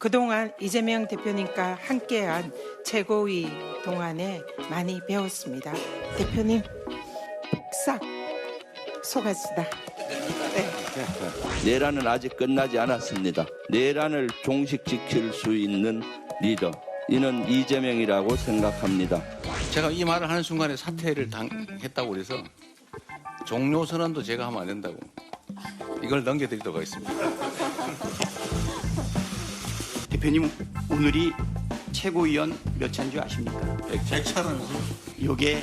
그동안 이재명 대표님과 함께한 최고위 동안에 많이 배웠습니다. 대표님, 복삭 속았수다. 네. 내란은 아직 끝나지 않았습니다. 내란을 종식시킬 수 있는 리더, 이는 이재명이라고 생각합니다. 제가 이 말을 하는 순간에 사퇴를 당했다고 그래서 종료 선언도 제가 하면 안 된다고 이걸 넘겨드리도록 하겠습니다. 대표님, 오늘이 최고위원 몇 차인 줄 아십니까? 100차는 요게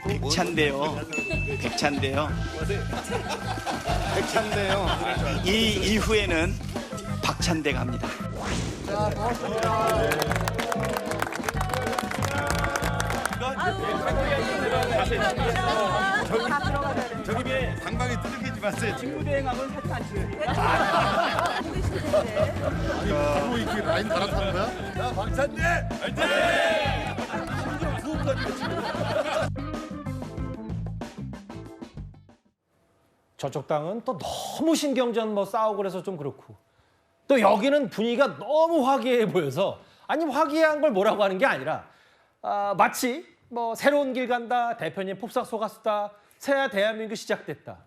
100차인데요. 100차인데요. 100차인데요. 이 이후에는 박찬대 갑니다. 저기 방방이 두들기지 마세요. 직무대행하고는 사태 안 치워요. 아니, 이렇게 라인 갈아타는 거야? 자, 박찬대! 화이팅! 심지어 구호까지 저쪽 당은 또 너무 신경전 뭐 싸우고 그래서 좀 그렇고, 또 여기는 분위기가 너무 화기애애 보여서, 아니 화기애애한 걸 뭐라고 하는 게 아니라 마치 뭐 새로운 길 간다, 대표님 폭삭 속았수다, 새야 대한민국 시작됐다.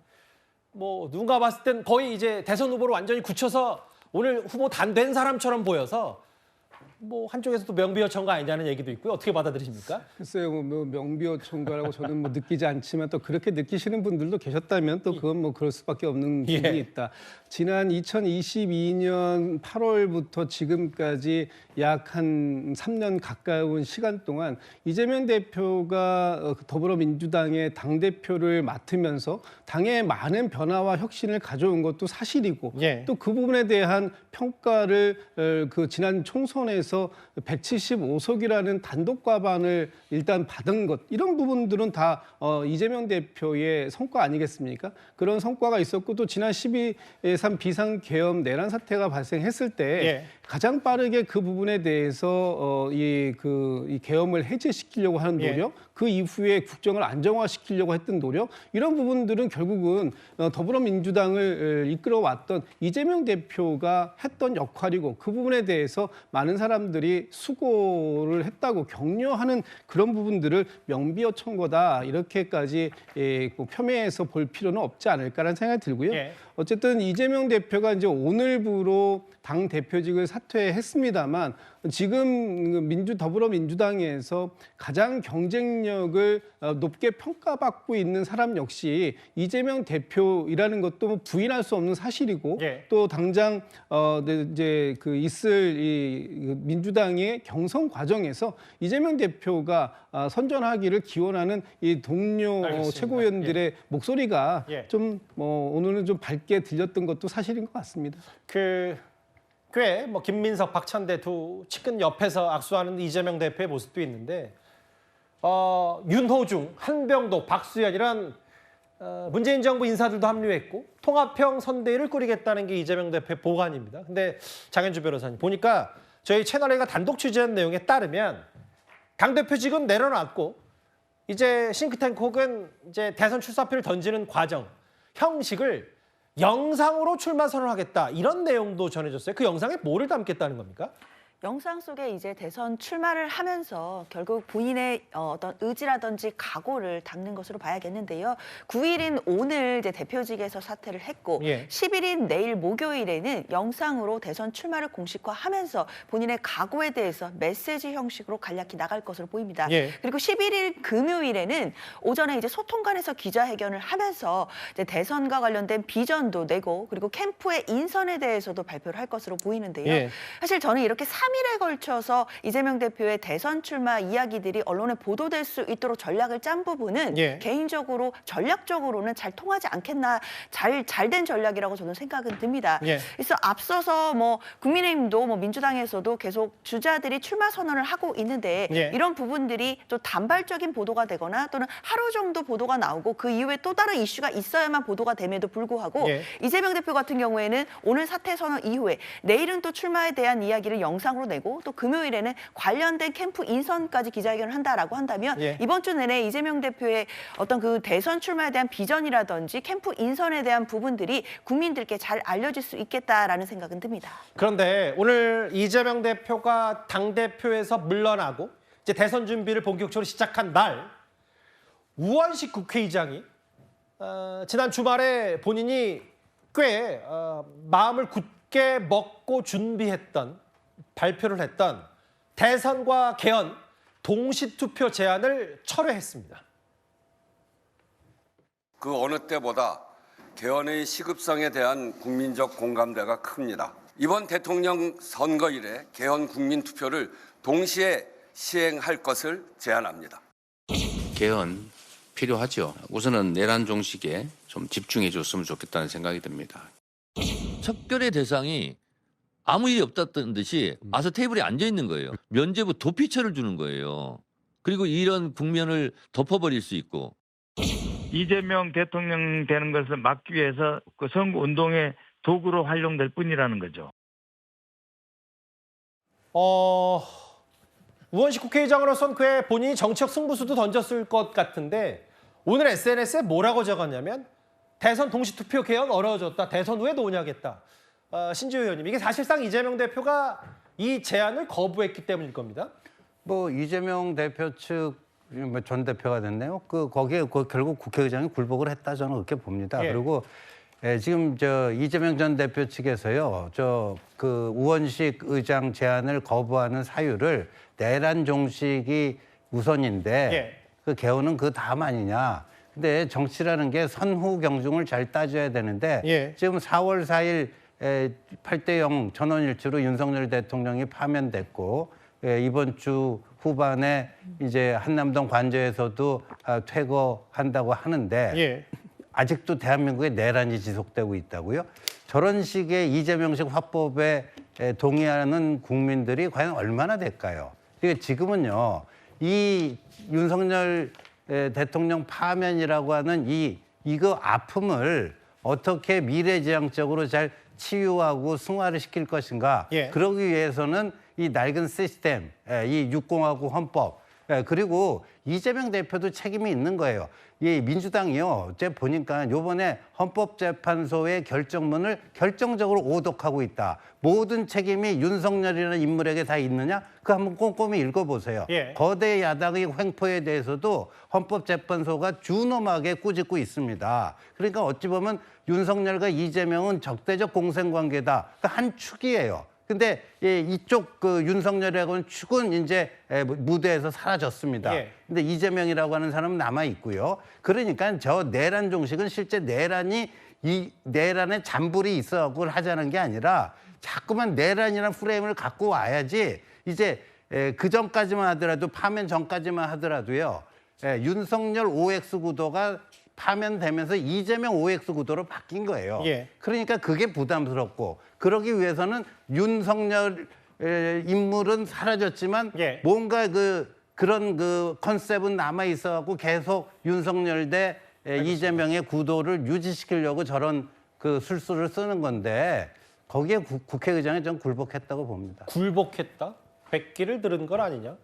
뭐 누가 봤을 땐 거의 이제 대선 후보로 완전히 굳혀서 오늘 후보 단 된 사람처럼 보여서 뭐 한쪽에서도 명비어천가 아니냐는 얘기도 있고요. 어떻게 받아들이십니까? 글쎄요, 뭐 명비어천가라고 저는 뭐 느끼지 않지만 또 그렇게 느끼시는 분들도 계셨다면 또 그건 뭐 그럴 수밖에 없는 부분이 예. 있다. 지난 2022년 8월부터 지금까지 약 한 3년 가까운 시간 동안 이재명 대표가 더불어민주당의 당대표를 맡으면서 당에 많은 변화와 혁신을 가져온 것도 사실이고, 예. 또 그 부분에 대한 평가를 그 지난 총선에서 175석이라는 단독 과반을 일단 받은 것, 이런 부분들은 다 이재명 대표의 성과 아니겠습니까? 그런 성과가 있었고, 또 지난 12.3 비상계엄 내란 사태가 발생했을 때 예. 가장 빠르게 그 부분에 대해서 이 계엄을 해제시키려고 하는 노력, 그 이후에 국정을 안정화시키려고 했던 노력, 이런 부분들은 결국은 더불어민주당을 이끌어왔던 이재명 대표가 했던 역할이고, 그 부분에 대해서 많은 사람들이 수고를 했다고 격려하는 그런 부분들을 명비어천거다, 이렇게까지 폄훼해서 볼 필요는 없지 않을까라는 생각이 들고요. 예. 어쨌든 이재명 대표가 이제 오늘부로 당 대표직을 사퇴했습니다만, 지금 더불어민주당에서 가장 경쟁력을 높게 평가받고 있는 사람 역시 이재명 대표이라는 것도 부인할 수 없는 사실이고, 예. 또 당장 이제 있을 이 민주당의 경선 과정에서 이재명 대표가 선전하기를 기원하는 이 동료 알겠습니다. 최고위원들의 목소리가 예. 좀 오늘은 좀 밝게 들렸던 것도 사실인 것 같습니다. 꽤 뭐 김민석, 박찬대 두 측근 옆에서 악수하는 이재명 대표의 모습도 있는데, 윤호중, 한병도, 박수현 이런 문재인 정부 인사들도 합류했고 통합형 선대위를 꾸리겠다는 게 이재명 대표의 보관입니다. 근데 장현주 변호사님, 보니까 저희 채널A가 단독 취재한 내용에 따르면 당대표직은 내려놨고 이제 싱크탱크 혹은 이제 대선 출사표를 던지는 과정, 형식을 영상으로 출마 선언하겠다, 이런 내용도 전해졌어요. 그 영상에 뭐를 담겠다는 겁니까? 영상 속에 이제 대선 출마를 하면서 결국 본인의 어떤 의지라든지 각오를 담는 것으로 봐야겠는데요. 9일인 오늘 이제 대표직에서 사퇴를 했고, 예. 10일인 내일 목요일에는 영상으로 대선 출마를 공식화하면서 본인의 각오에 대해서 메시지 형식으로 간략히 나갈 것으로 보입니다. 예. 그리고 11일 금요일에는 오전에 이제 소통관에서 기자회견을 하면서 이제 대선과 관련된 비전도 내고, 그리고 캠프의 인선에 대해서도 발표를 할 것으로 보이는데요. 예. 사실 저는 이렇게 3일에 걸쳐서 이재명 대표의 대선 출마 이야기들이 언론에 보도될 수 있도록 전략을 짠 부분은 예. 개인적으로 전략적으로는 잘 통하지 않겠나, 잘 된 전략이라고 저는 생각은 듭니다. 예. 그래서 앞서서 뭐 국민의힘도 뭐 민주당에서도 계속 주자들이 출마 선언을 하고 있는데, 예. 이런 부분들이 또 단발적인 보도가 되거나 또는 하루 정도 보도가 나오고 그 이후에 또 다른 이슈가 있어야만 보도가 됨에도 불구하고 예. 이재명 대표 같은 경우에는 오늘 사퇴 선언 이후에 내일은 또 출마에 대한 이야기를 영상으로 기자회견으로 내고 또 금요일에는 관련된 캠프 인선까지 기자회견을 한다라고 한다면 예. 이번 주 내내 이재명 대표의 어떤 그 대선 출마에 대한 비전이라든지 캠프 인선에 대한 부분들이 국민들께 잘 알려질 수 있겠다라는 생각은 듭니다. 그런데 오늘 이재명 대표가 당대표에서 물러나고 이제 대선 준비를 본격적으로 시작한 날 우원식 국회의장이 지난 주말에 본인이 꽤 마음을 굳게 먹고 준비했던 발표를 했던 대선과 개헌 동시투표 제안을 철회했습니다. 그 어느 때보다 개헌의 시급성에 대한 국민적 공감대가 큽니다. 이번 대통령 선거 일에 개헌 국민투표를 동시에 시행할 것을 제안합니다. 개헌 필요하죠. 우선은 내란 종식에 좀 집중해 줬으면 좋겠다는 생각이 듭니다. 척결의 대상이 아무 일이 없었던 듯이 와서 테이블에 앉아 있는 거예요. 면죄부 도피처를 주는 거예요. 그리고 이런 국면을 덮어버릴 수 있고. 이재명 대통령 되는 것을 막기 위해서 그 선거 운동의 도구로 활용될 뿐이라는 거죠. 우원식 국회의장으로선 그의 본인이 정치적 승부수도 던졌을 것 같은데 오늘 SNS에 뭐라고 적었냐면 대선 동시투표 개헌 어려워졌다. 대선 후에 논의하겠다. 신지호 의원님, 이게 사실상 이재명 대표가 이 제안을 거부했기 때문일 겁니다. 뭐 이재명 대표 측 전 대표가 됐네요. 거기에 결국 국회의장이 굴복을 했다 저는 그렇게 봅니다. 예. 그리고 지금 이재명 전 대표 측에서요, 우원식 의장 제안을 거부하는 사유를 내란 종식이 우선인데 예. 그 개헌은 그 다음 아니냐. 근데 정치라는 게 선후 경중을 잘 따져야 되는데 예. 지금 4월 4일 8대0 전원일치로 윤석열 대통령이 파면됐고 이번 주 후반에 이제 한남동 관저에서도 퇴거한다고 하는데 예. 아직도 대한민국에 내란이 지속되고 있다고요? 저런 식의 이재명식 화법에 동의하는 국민들이 과연 얼마나 될까요? 그러니까 지금은요, 이 윤석열 대통령 파면이라고 하는 이거 아픔을 어떻게 미래지향적으로 잘 치유하고 승화를 시킬 것인가. 예. 그러기 위해서는 이 낡은 시스템, 이 6공화국 헌법, 그리고 이재명 대표도 책임이 있는 거예요. 이 민주당이요, 제가 보니까 요번에 헌법재판소의 결정문을 결정적으로 오독하고 있다. 모든 책임이 윤석열이라는 인물에게 다 있느냐? 그거 한번 꼼꼼히 읽어보세요. 예. 거대 야당의 횡포에 대해서도 헌법재판소가 준엄하게 꾸짖고 있습니다. 그러니까 어찌 보면 윤석열과 이재명은 적대적 공생관계다. 그러니까 한 축이에요. 근데 이쪽 윤석열이라고 하는 축은 이제 무대에서 사라졌습니다. 예. 근데 이재명이라고 하는 사람은 남아 있고요. 그러니까 저 내란 종식은 실제 내란이 이 내란에 잔불이 있어갖고 하자는 게 아니라 자꾸만 내란이라는 프레임을 갖고 와야지 이제 그 전까지만 하더라도 파면 전까지만 하더라도요. 윤석열 OX 구도가 파면되면서 이재명 OX 구도로 바뀐 거예요. 예. 그러니까 그게 부담스럽고 그러기 위해서는 윤석열 인물은 사라졌지만 예. 뭔가 그런 컨셉은 남아 있어갖고 계속 윤석열 대 이재명의 구도를 유지시키려고 저런 술수를 쓰는 건데 거기에 국회의장이 좀 굴복했다고 봅니다. 굴복했다? 백기를 들은 건 아니냐?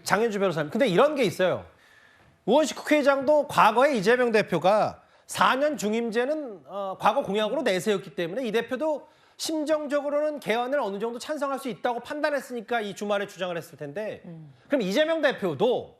장현주 변호사님, 근데 이런 게 있어요. 우원식 국회의장도 과거에 이재명 대표가 4년 중임제는 과거 공약으로 내세웠기 때문에 이 대표도 심정적으로는 개헌을 어느 정도 찬성할 수 있다고 판단했으니까 이 주말에 주장을 했을 텐데 그럼 이재명 대표도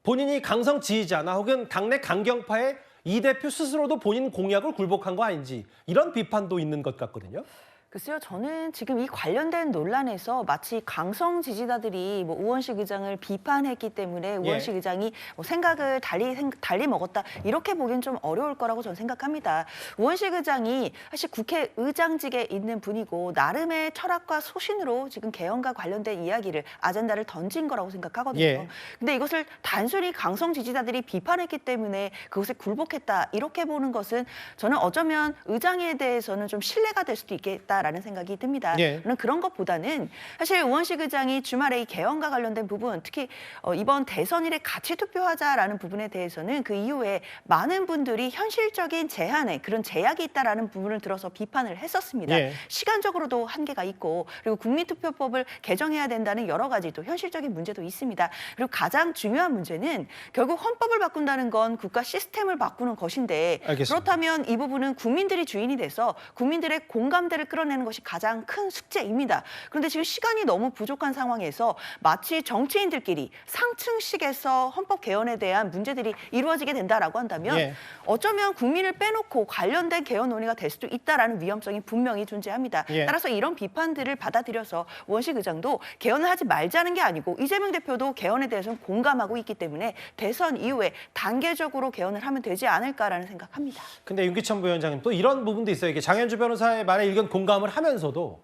본인이 강성 지지자나 혹은 당내 강경파의 이 대표 스스로도 본인 공약을 굴복한 거 아닌지 이런 비판도 있는 것 같거든요. 글쎄요, 저는 지금 이 관련된 논란에서 마치 강성 지지자들이 우원식 의장을 비판했기 때문에 우원식 예. 의장이 생각을 달리 먹었다 이렇게 보기엔 좀 어려울 거라고 저는 생각합니다. 우원식 의장이 사실 국회의장직에 있는 분이고 나름의 철학과 소신으로 지금 개헌과 관련된 이야기를 아젠다를 던진 거라고 생각하거든요. 예. 근데 이것을 단순히 강성 지지자들이 비판했기 때문에 그것에 굴복했다 이렇게 보는 것은 저는 어쩌면 의장에 대해서는 좀 신뢰가 될 수도 있겠다. 않을까라는 생각이 듭니다. 예. 저는 그런 것보다는 사실 우원식 의장이 주말에 이 개헌과 관련된 부분, 특히 이번 대선 일에 같이 투표하자라는 부분에 대해서는 그 이후에 많은 분들이 현실적인 제한에 그런 제약이 있다라는 부분을 들어서 비판을 했었습니다. 예. 시간적으로도 한계가 있고 그리고 국민투표법을 개정해야 된다는 여러 가지 또 현실적인 문제도 있습니다. 그리고 가장 중요한 문제는 결국 헌법을 바꾼다는 건 국가 시스템을 바꾸는 것인데 알겠습니다. 그렇다면 이 부분은 국민들이 주인이 돼서 국민들의 공감대를 끌어내는 것이 가장 큰 숙제입니다. 그런데 지금 시간이 너무 부족한 상황에서 마치 정치인들끼리 상층식에서 헌법 개헌에 대한 문제들이 이루어지게 된다라고 한다면 예. 어쩌면 국민을 빼놓고 관련된 개헌 논의가 될 수도 있다라는 위험성이 분명히 존재합니다. 예. 따라서 이런 비판들을 받아들여서 우원식 의장도 개헌을 하지 말자는 게 아니고 이재명 대표도 개헌에 대해서는 공감하고 있기 때문에 대선 이후에 단계적으로 개헌을 하면 되지 않을까라는 생각합니다. 근데 윤기천 부위원장님 또 이런 부분도 있어요. 이게 장현주 변호사의 말에 일견 공감을 하면서도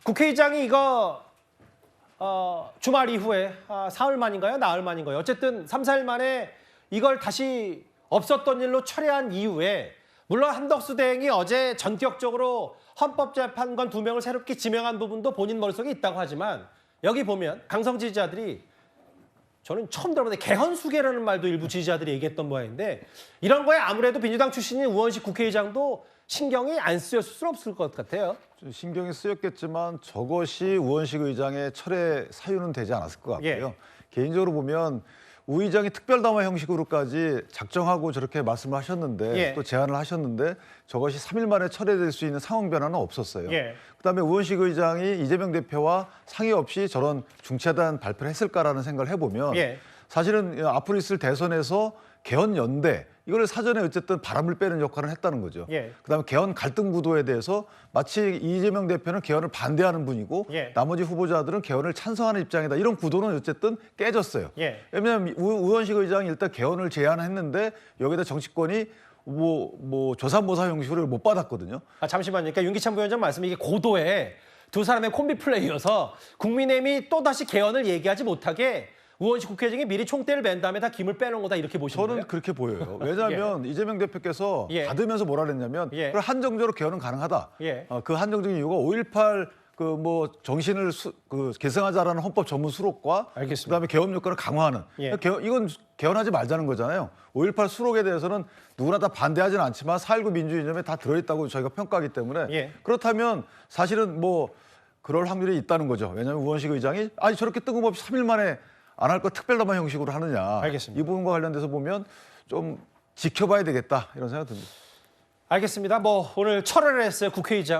국회의장이 이거 주말 이후에 사흘 만인가요? 나흘 만인가요? 어쨌든 3, 4일 만에 이걸 다시 없었던 일로 철회한 이후에 물론 한덕수 대행이 어제 전격적으로 헌법재판관 2명을 새롭게 지명한 부분도 본인 머릿속에 있다고 하지만 여기 보면 강성 지지자들이 저는 처음 들어보는데 개헌수계라는 말도 일부 지지자들이 얘기했던 모양인데 이런 거에 아무래도 민주당 출신인 우원식 국회의장도 신경이 안 쓰였을 수는 없을 것 같아요. 신경이 쓰였겠지만 저것이 우원식 의장의 철회 사유는 되지 않았을 것 같고요. 예. 개인적으로 보면 우 의장이 특별담화 형식으로까지 작정하고 저렇게 말씀을 하셨는데 예. 또 제안을 하셨는데 저것이 3일 만에 철회될 수 있는 상황 변화는 없었어요. 예. 그다음에 우원식 의장이 이재명 대표와 상의 없이 저런 중차대한 발표를 했을까라는 생각을 해보면 예. 사실은 앞으로 있을 대선에서 개헌 연대 이걸 사전에 어쨌든 바람을 빼는 역할을 했다는 거죠. 예. 그다음에 개헌 갈등 구도에 대해서 마치 이재명 대표는 개헌을 반대하는 분이고 예. 나머지 후보자들은 개헌을 찬성하는 입장이다. 이런 구도는 어쨌든 깨졌어요. 예. 왜냐하면 우원식 의장이 일단 개헌을 제안했는데 여기다 정치권이 뭐 조삼모사 형식으로 못 받았거든요. 잠시만요. 그러니까 윤기찬 부위원장 말씀이 이게 고도의 두 사람의 콤비 플레이여서 국민의힘이 또다시 개헌을 얘기하지 못하게 우원식 국회의장이 미리 총대를 맨 다음에 다 김을 빼놓은 거다 이렇게 보시는 거예요? 저는 그렇게 보여요. 왜냐하면 이재명 대표께서 예. 받으면서 뭐라 그랬냐면 예. 그걸 한정적으로 개헌은 가능하다. 예. 그 한정적인 이유가 5.18 정신을 계승하자라는 헌법 전문 수록과 알겠습니다. 그다음에 개헌 요건을 강화하는 예. 이건 개헌하지 말자는 거잖아요. 5.18 수록에 대해서는 누구나 다 반대하지는 않지만 4.19 민주이념에 다 들어있다고 저희가 평가하기 때문에 예. 그렇다면 사실은 뭐 그럴 확률이 있다는 거죠. 왜냐하면 우원식 의장이 아니 저렇게 뜬금없이 3일 만에 안 할 거 특별담화 형식으로 하느냐. 알겠습니다. 이 부분과 관련돼서 보면 좀 지켜봐야 되겠다 이런 생각 듭니다. 알겠습니다. 뭐 오늘 철회를 했어요 국회의장.